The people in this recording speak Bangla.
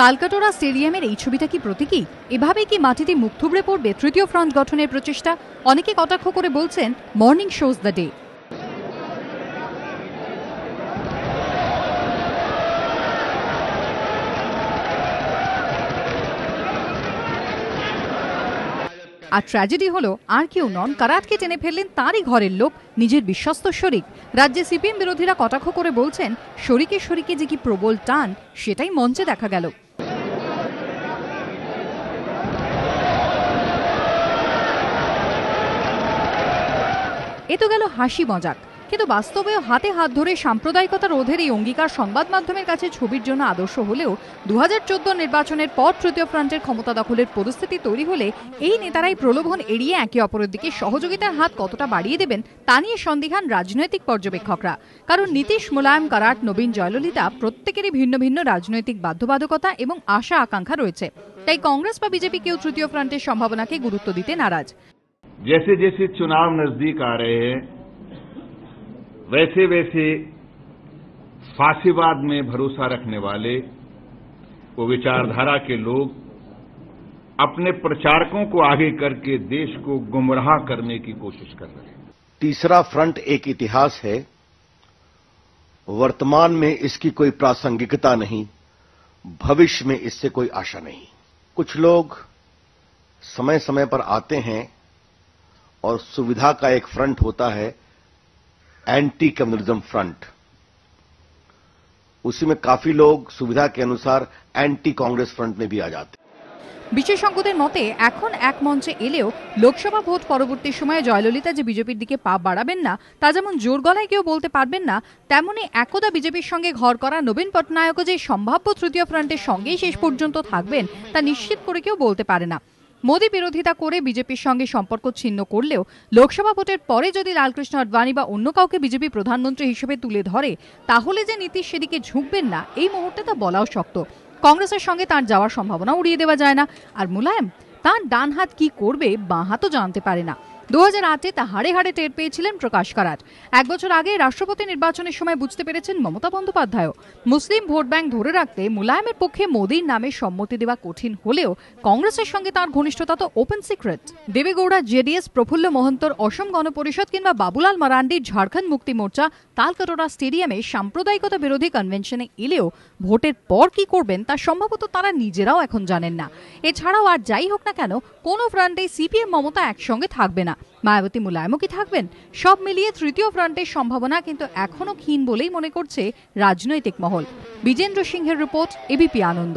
তালকাটোরা স্টেডিয়ামের এই ছবিটা কি প্রতীকী? এভাবেই কি মাটিতে মুখ থুবড়ে পড়বে তৃতীয় ফ্রন্ট গঠনের প্রচেষ্টা? অনেকে কটাক্ষ করে বলছেন মর্নিং শোজ দ্য ডে। আর ট্র্যাজেডি হলো আর কেউ নন, কারাটকে টেনে ফেললেন তারই ঘরের লোক, নিজের বিশ্বস্ত শরিক। রাজ্যে সিপিএম বিরোধীরা কটাক্ষ করে বলছেন শরিকে শরিকে যে কি প্রবল টান সেটাই মঞ্চে দেখা গেল। এ তো গেল হাসি মজাক, কিন্তু বাস্তবেও হাতে হাত ধরে সাম্প্রদায়িকতা রোধের এই অঙ্গীকার সংবাদ মাধ্যমের কাছে ছবির জন্য আদর্শ হলেও 2014 নির্বাচনের পর তৃতীয় ফ্রন্টের ক্ষমতা দখলের পরিস্থিতি তৈরি হলে এই নেতারাই প্রলোভন এড়িয়ে একে অপরের দিকে সহযোগিতার হাত কতটা বাড়িয়ে দেবেন তা নিয়ে সন্দিহান রাজনৈতিক পর্যবেক্ষকরা। কারণ নীতিশ, মুলায়ম, কারাট, নবীন, জয়ললিতা প্রত্যেকেরই ভিন্ন ভিন্ন রাজনৈতিক বাধ্যবাধকতা এবং আশা আকাঙ্ক্ষা রয়েছে। তাই কংগ্রেস বা বিজেপি কেউ তৃতীয় ফ্রন্টের সম্ভাবনাকে গুরুত্ব দিতে নারাজ। जैसे जैसे चुनाव नजदीक आ रहे हैं वैसे वैसे फासीवाद में भरोसा रखने वाले वो विचारधारा के लोग अपने प्रचारकों को आगे करके देश को गुमराह करने की कोशिश कर रहे हैं। तीसरा फ्रंट एक इतिहास है, वर्तमान में इसकी कोई प्रासंगिकता नहीं, भविष्य में इससे कोई आशा नहीं। कुछ लोग समय समय पर आते हैं और सुविधा का एक फ्रंट होता है एंटी कम्युनिज्म फ्रंट, उसी में काफी लोग सुविधा के अनुसार एंटी कांग्रेस फ्रंट में भी आ जाते हैं। বিশেষজ্ঞদের মতে এখন এক মঞ্চে এলেও লোকসভা ভোট পরবর্তী সময়ে জয়ললিতা যে বিজেপির দিকে পা বাড়াবেন না তা যেমন জোর গলায় কেউ বলতে পারবেন না, তেমনি একদা বিজেপির সঙ্গে ঘর করা নবীন পটনায়কও যে সম্ভাব্য তৃতীয় ফ্রন্টের সঙ্গেই শেষ পর্যন্ত থাকবেন তা নিশ্চিত করে কেউ বলতে পারে না। মোদী বিরোধিতা করে বিজেপির সঙ্গে সম্পর্ক ছিন্ন করলেও লোকসভা ভোটের পরে যদি লালকৃষ্ণ আডবাণী বা অন্য কাউকে বিজেপি প্রধানমন্ত্রী হিসেবে তুলে ধরে তাহলে যে নীতিশ সেদিকে ঝুঁকবেন না এই মুহূর্তে তা বলাও শক্ত। কংগ্রেসের সঙ্গে তার যাওয়ার সম্ভাবনা উড়িয়ে দেওয়া যায় না। আর মুলায়ম, তার ডান হাত কি করবে বাঁ হাতও জানতে পারে না। 2008-এ তা হাড়ে হাড়ে টের পেয়েছিলেন প্রকাশ কারাট। এক বছর আগে রাষ্ট্রপতি নির্বাচনের সময় বুঝতে পেরেছেন মমতা বন্দ্যোপাধ্যায়। মুসলিম ভোট ব্যাংক ধরে রাখতে মুলায়মের পক্ষে মোদীর নামে সম্মতি দেওয়া কঠিন হলেও কংগ্রেসের সঙ্গে তার ঘনিষ্ঠতা তো ওপেন সিক্রেট। দেবেগৌড়া জেডিএস, প্রফুল্ল মোহন্তর অসম গণপরিষদ কিংবা বাবুলাল মারান্ডির ঝাড়খণ্ড মুক্তি মোর্চা তালকাটোরা স্টেডিয়ামে সাম্প্রদায়িকতা বিরোধী কনভেনশনে এলেও ভোটের পর কি করবেন তা সম্ভবত তারা নিজেরাও এখন জানেন না। এছাড়াও আর যাই হোক না কেন কোনো ফ্রন্টে সিপিএম মমতা একসঙ্গে থাকবে না, মায়াবতী মুলায়মও কি থাকবেন? সব মিলিয়ে তৃতীয় ফ্রন্টের সম্ভাবনা কিন্তু এখনো ক্ষীণ বলেই মনে করছে রাজনৈতিক মহল। বিজেন্দ্র সিংহের রিপোর্ট, এবিপি আনন্দ।